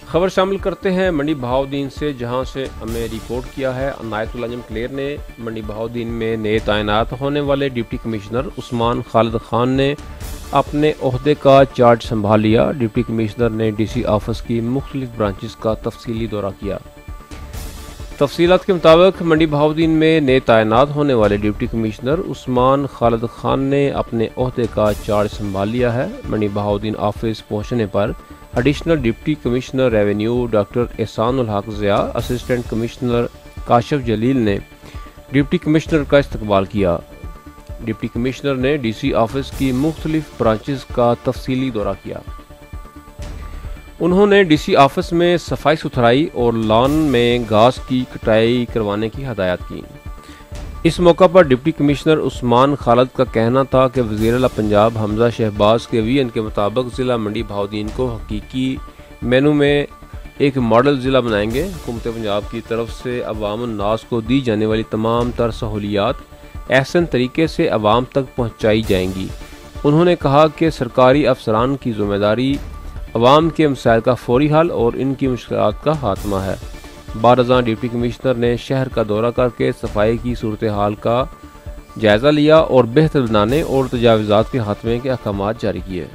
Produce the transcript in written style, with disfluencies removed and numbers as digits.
खबर शामिल करते हैं मंडी बहाउद्दीन से, जहां से हमें रिपोर्ट किया है अनायतुल आजम क्लेयर ने। मंडी बहाउद्दीन में नए तैनात होने वाले डिप्टी कमिश्नर उस्मान खालिद खान ने अपने ओहदे का चार्ज संभाल लिया। डिप्टी कमिश्नर ने डीसी ऑफिस की मुख्तलिफ ब्रांचेस का तफसीली दौरा किया। तफसीलात के मुताबिक मंडी बहाउद्दीन में नए तैनात होने वाले डिप्टी कमिश्नर उस्मान खालिद खान ने अपने ओहदे का चार्ज संभाल लिया है। मंडी बहाउद्दीन ऑफिस पहुंचने पर additional deputy commissioner revenue doctor Ehsanul हक ज़िया, असिस्टेंट कमिश्नर काशिफ जलील ने डिप्टी कमिश्नर का इस्तकबाल किया। डिप्टी कमिश्नर ने डीसी ऑफिस की मुख्तलिफ ब्रांचेस का तफसीली दौरा किया। उन्होंने डीसी ऑफिस में सफाई सुथराई और लॉन में घास की कटाई करवाने की हदायत की। इस मौका पर डिप्टी कमिश्नर उस्मान खालिद का कहना था कि वज़ीर-ए-आला पंजाब हमजा शहबाज के विजन के मुताबिक ज़िला मंडी बहाउद्दीन को हकीकी मेनू में एक मॉडल ज़िला बनाएंगे। हुकूमत पंजाब की तरफ से अवाम नास को दी जाने वाली तमाम तर सहूलियात एहसन तरीके से अवाम तक पहुँचाई जाएंगी। उन्होंने कहा कि सरकारी अफसरान की ज़िम्मेदारी अवाम के मसाइल का फौरी हल और इनकी मुश्किलात का खात्मा है। बारज़ां डिप्टी कमिश्नर ने शहर का दौरा करके सफाई की सूरत हाल का जायज़ा लिया और बेहतर बनाने और तजावीज़ात के खात्मे के अहकामात जारी किए।